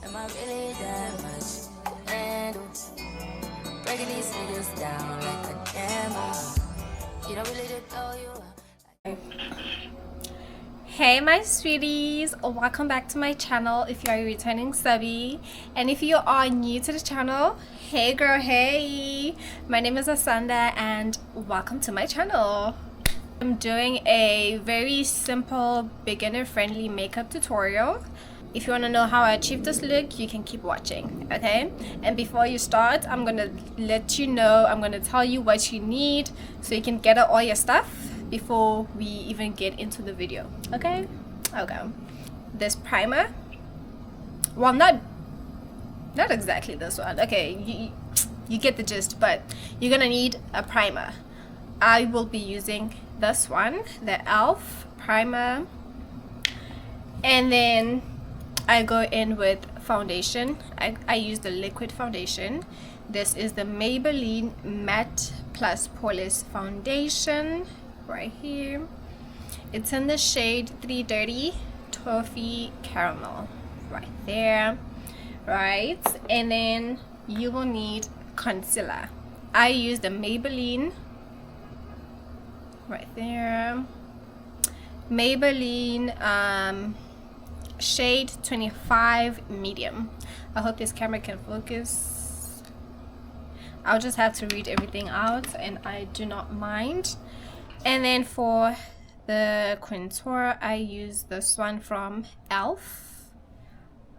Am I really that much? And breaking these niggas down like a demo. You don't really know you are. Hey my sweeties, welcome back to my channel if you are a returning subby, and if you are new to the channel, hey girl, hey, my name is Asanda and welcome to my channel. I'm doing a very simple beginner friendly makeup tutorial. If you want to know how I achieved this look, you can keep watching, okay? And before you start, I'm gonna let you know, I'm gonna tell you what you need so you can gather all your stuff before we even get into the video, okay? Okay. This primer, well, not exactly this one, okay? You get the gist, but you're gonna need a primer. I will be using this one, the e.l.f. primer, and then I go in with foundation. I use the liquid foundation. This is the Maybelline Matte Plus Poreless Foundation right here. It's in the shade 330 Toffee Caramel right there, right? And then you will need concealer. I use the Maybelline right there, Maybelline shade 25 medium. I hope this camera can focus. I'll just have to read everything out and I do not mind. And then for the contour, I use this one from e.l.f.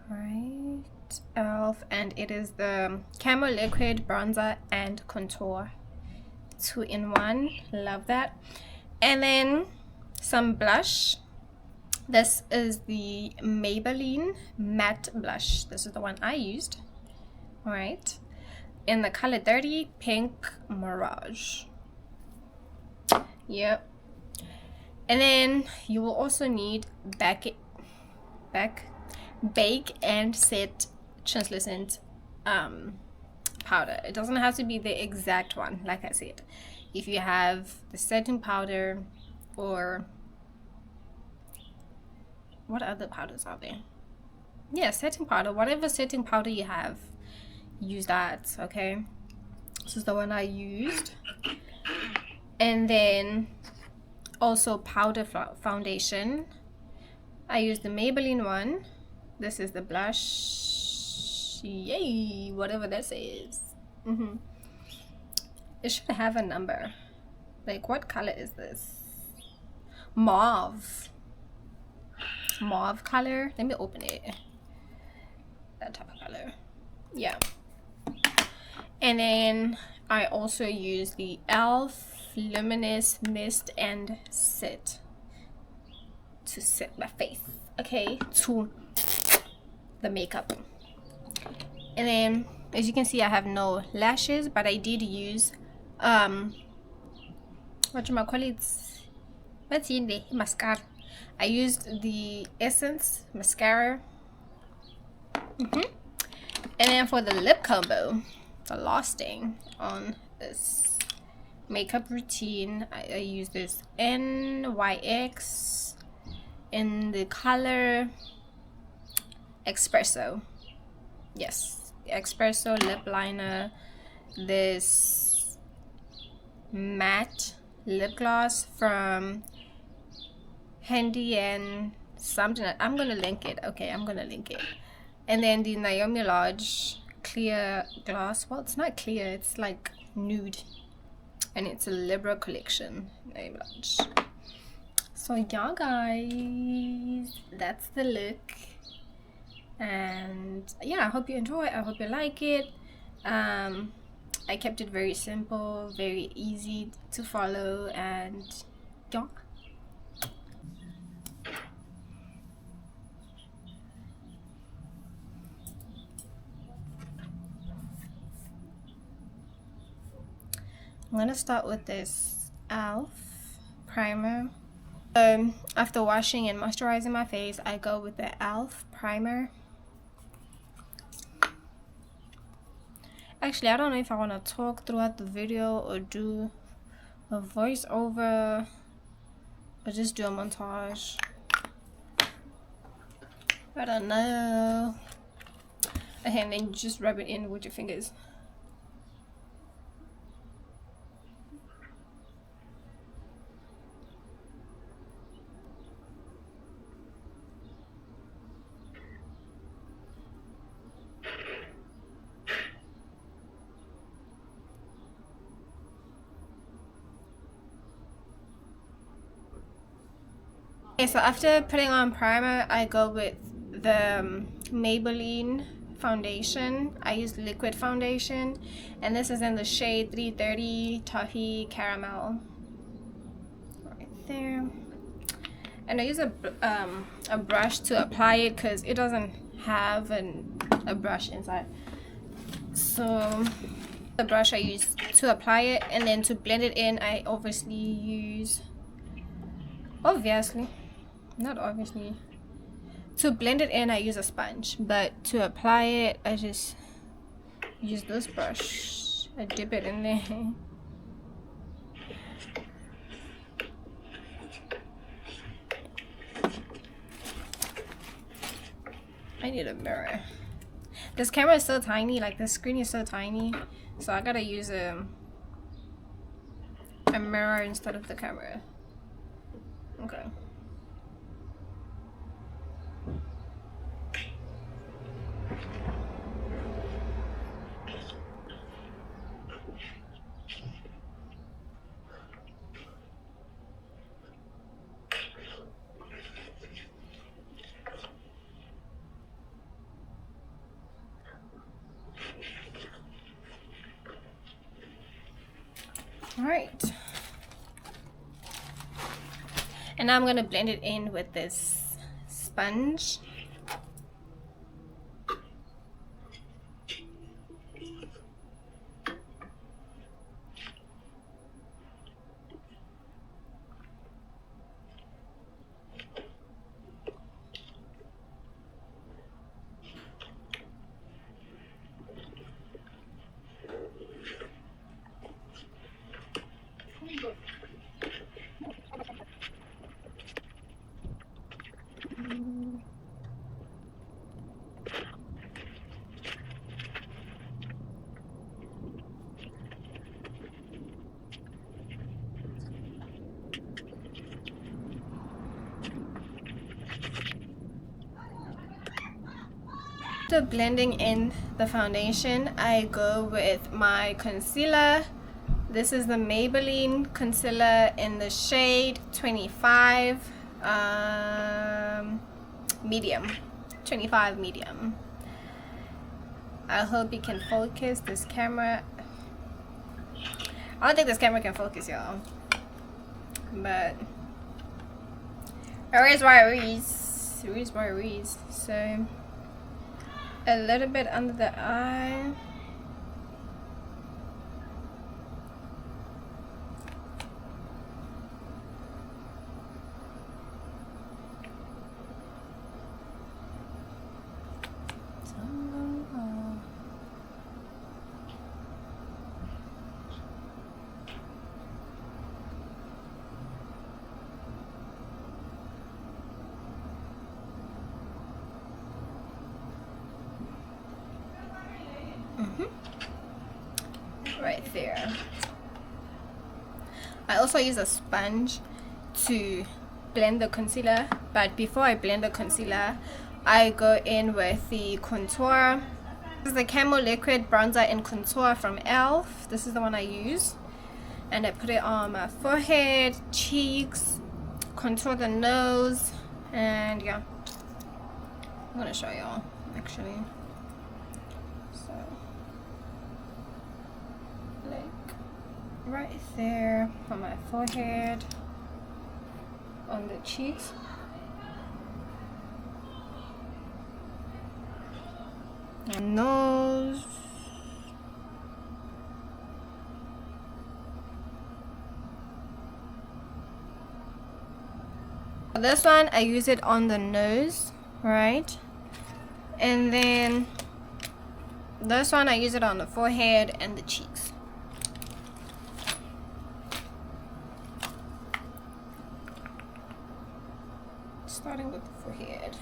right, e.l.f. and it is the Camo Liquid Bronzer and Contour 2-in-1. Love that. And then some blush. This is the Maybelline Matte Blush. This is the one I used. Alright. In the color 30 Pink Mirage. Yep. And then you will also need Bake and Set translucent powder. It doesn't have to be the exact one, like I said. If you have the setting powder, or what other powders are there? Yeah, setting powder. Whatever setting powder you have, use that, okay? This is the one I used. And then also powder foundation. I used the Maybelline one. This is the blush. Yay, whatever this is. It should have a number. Like, what color is this? Mauve color. Let me open it. That type of color. Yeah. And then I also use the e.l.f. Luminous Mist and Set to set my face, okay, to the makeup. And then as you can see, I have no lashes, but I did use what's in the mascara. I used the Essence mascara. And then for the lip combo, the last thing on this makeup routine, I use this NYX in the color Espresso. Yes, the Espresso lip liner. This matte lip gloss from Handy and something. I'm gonna link it. Okay, I'm gonna link it. And then the Naomi Lodge clear gloss. Well, it's not clear, it's like nude, and it's a Libra collection. Naomi Lodge. So yeah guys, that's the look. And yeah, I hope you enjoy. I hope you like it. I kept it very simple, very easy to follow, and yeah. I'm gonna start with this e.l.f. primer. After washing and moisturizing my face, I go with the e.l.f. primer. Actually, I don't know if I want to talk throughout the video or do a voiceover or just do a montage. I don't know. and then you just rub it in with your fingers. Okay, so after putting on primer, I go with the Maybelline foundation. I use liquid foundation, and this is in the shade 330 Toffee Caramel. Right there. And I use a brush to apply it because it doesn't have a brush inside. So the brush I use to apply it, and then to blend it in, I to blend it in I use a sponge, but to apply it I just use this brush. I dip it in there. I need a mirror. This camera is so tiny, like the screen is so tiny, so I gotta use a mirror instead of the camera. Okay. All right. And now I'm gonna blend it in with this sponge. After blending in the foundation, I go with my concealer. This is the Maybelline concealer in the shade 25 medium. 25 medium. I hope you can focus this camera. I don't think this camera can focus, y'all, but it is what it is. It is what it is. So a little bit under the eye. Right there. I also use a sponge to blend the concealer, but before I blend the concealer, I go in with the contour. This is the Camo Liquid Bronzer and Contour from e.l.f. This is the one I use, and I put it on my forehead, cheeks, contour the nose, and yeah, I'm gonna show y'all actually. So like right there on my forehead, on the cheeks, and nose, this one I use it on the nose, right? And then this one I use it on the forehead and the cheeks. Starting with the forehead.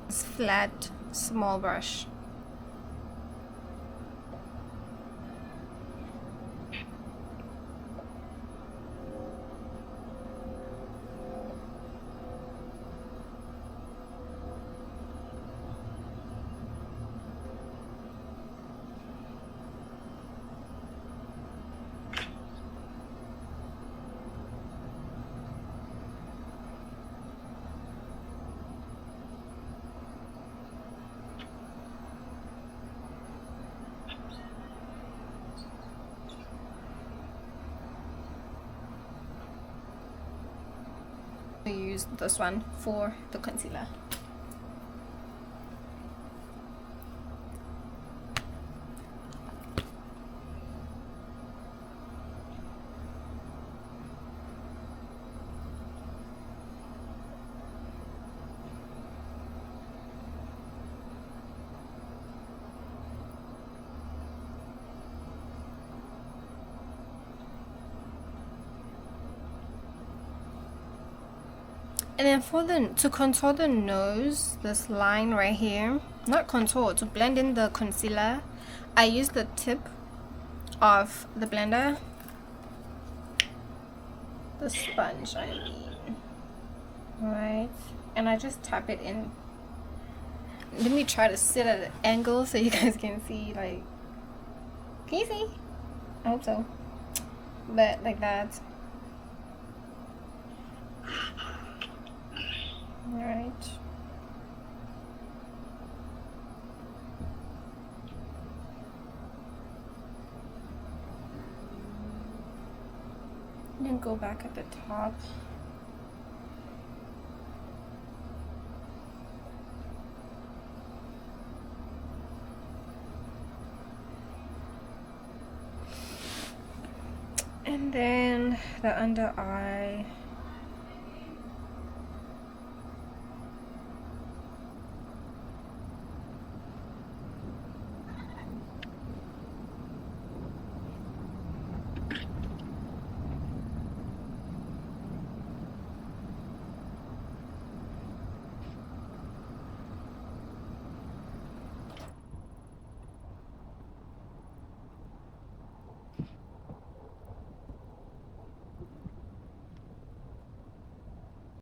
This flat, small brush. I use this one for the concealer. And then for to contour the nose, this line right here, not contour, to blend in the concealer, I use the tip of the blender, the sponge I mean, right, and I just tap it in. Let me try to sit at an angle so you guys can see, like, can you see? I hope so. But like that. Alright. Then go back at the top. And then the under eye.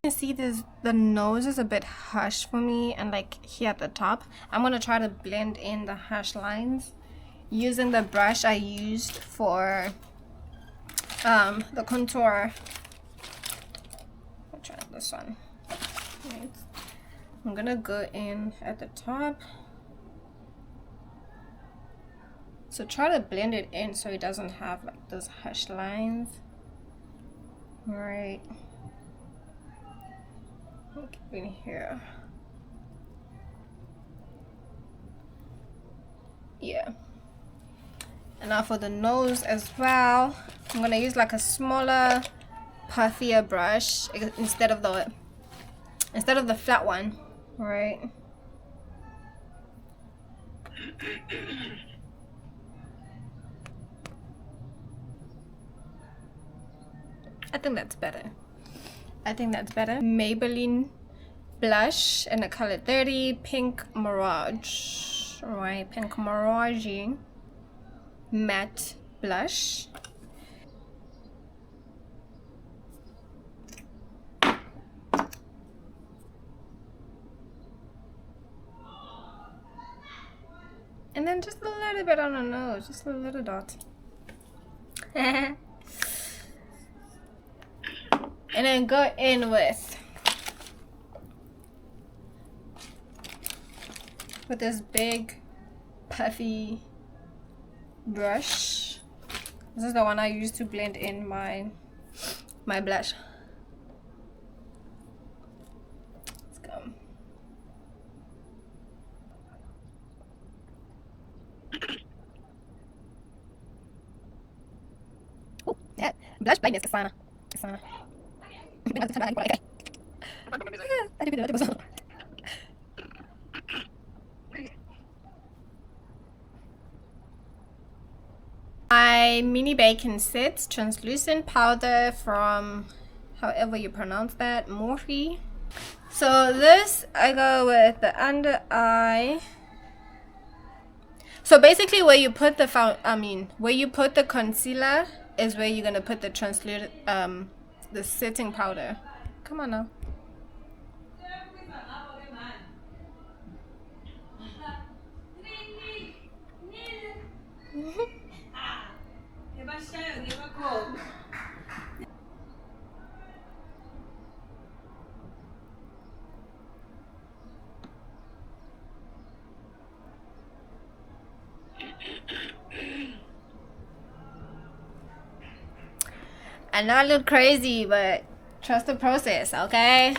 You can see this, the nose is a bit harsh for me, and like here at the top I'm gonna try to blend in the harsh lines using the brush I used for the contour. I'll try this one. Right. I'm gonna go in at the top, so try to blend it in so it doesn't have like those harsh lines. All right. In here, yeah. And now for the nose as well, I'm gonna use like a smaller, puffier brush instead of the flat one, right? I think that's better. Maybelline blush in the color 30, Pink Mirage, right? Pink Mirage matte blush. And then just a little bit on the nose, just a little dot. And then go in with this big puffy brush. This is the one I use to blend in my blush. Let's go. Oh, yeah, blush blindness, Kasana. My Mini Bacon Sets translucent powder from, however you pronounce that, Morphe. So this, I go with the under eye. So basically where you put the where you put the concealer is where you're gonna put the translucent, the setting powder. Come on now. I know I look crazy, but trust the process, okay?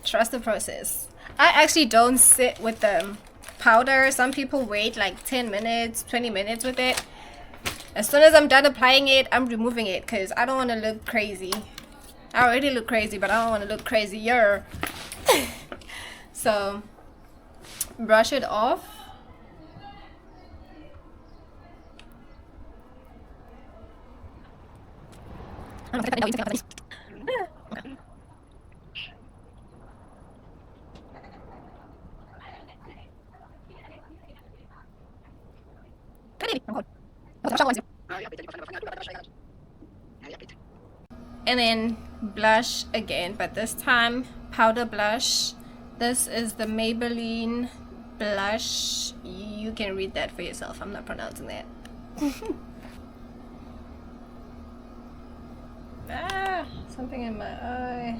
Trust the process. I actually don't sit with the powder. Some people wait like 10 minutes, 20 minutes with it. As soon as I'm done applying it, I'm removing it because I don't want to look crazy. I already look crazy, but I don't want to look crazier. So, brush it off. And then blush again, but this time powder blush. This is the Maybelline blush. You can read that for yourself. I'm not pronouncing that. Ah, something in my eye.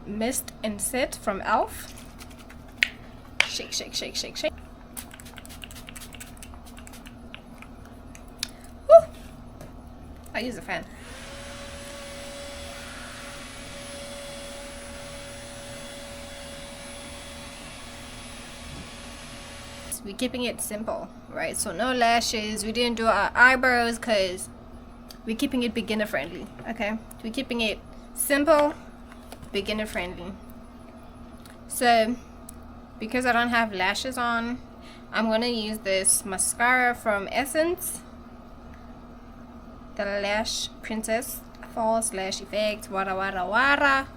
Mist and Set from e.l.f. Shake, shake, shake, shake, shake. Woo! I use a fan. We're keeping it simple, right? So no lashes. We didn't do our eyebrows because we're keeping it beginner friendly, okay? We're keeping it simple, beginner friendly. So because I don't have lashes on, I'm gonna use this mascara from Essence, the Lash Princess False Lash Effect Wara Wara Wara.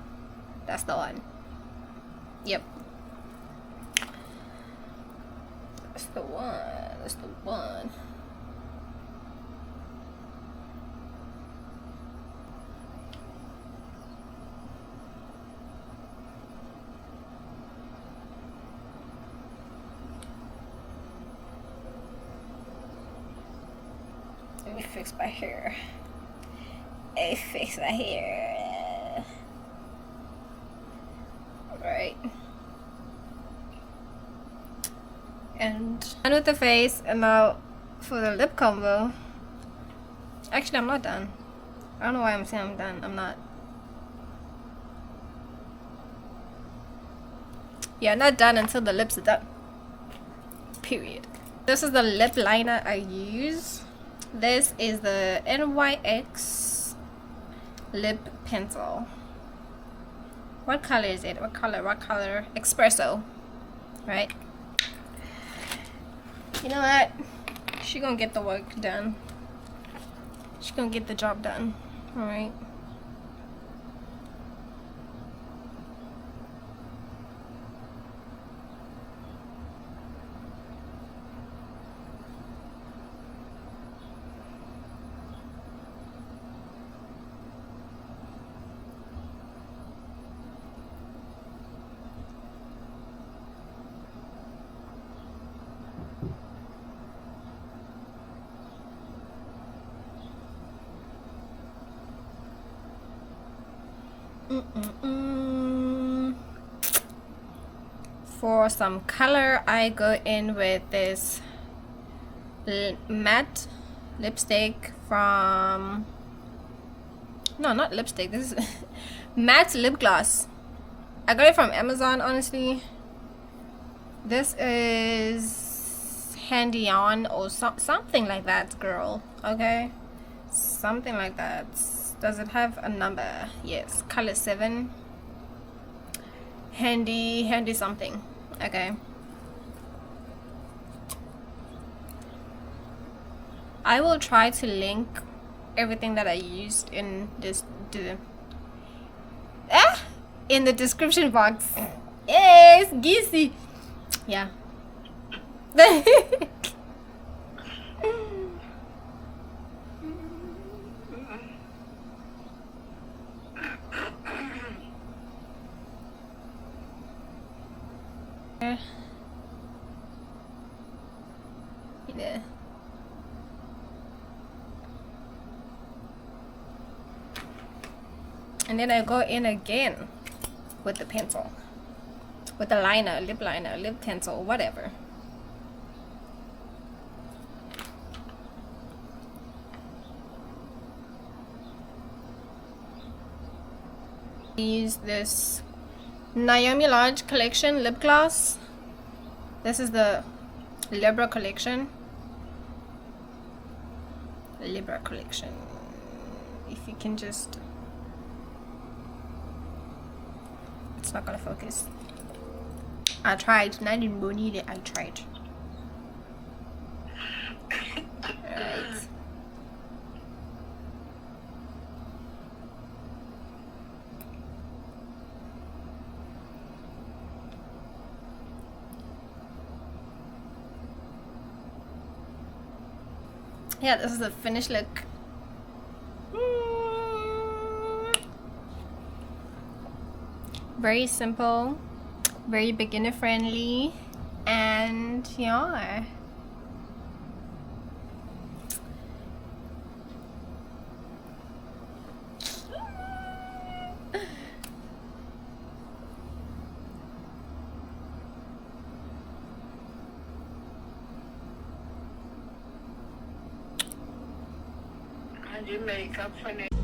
That's the one. Yep, that's the one. That's the one. Let me fix my hair. I fix my hair. Right. And done with the face, and now for the lip combo. Actually, I'm not done. I don't know why I'm saying I'm done. I'm not. Yeah, not done until the lips are done. Period. This is the lip liner I use. This is the NYX lip pencil. What color is it? What color? What color? Espresso. Right? You know what? She gonna get the work done. She gonna get the job done. Alright. For some color, I go in with this matte lipstick from, no, not lipstick, this is matte lip gloss. I got it from Amazon, honestly. This is Handy On or something like that, girl. Okay, something like that. Does it have a number? Yes, color 7. handy something. Okay. I will try to link everything that I used in this in the description box. Yes, Gizzy. Yeah. Yeah. And then I go in again with the pencil, with the liner, lip pencil, whatever. Use this Naomi Lodge collection lip gloss. This is the Libra collection. Libra collection. If you can just, it's not gonna focus. I tried. I didn't need it. I tried. Alright. Yeah, this is the finished look. Very simple, very beginner friendly, and yeah. And you make up for it.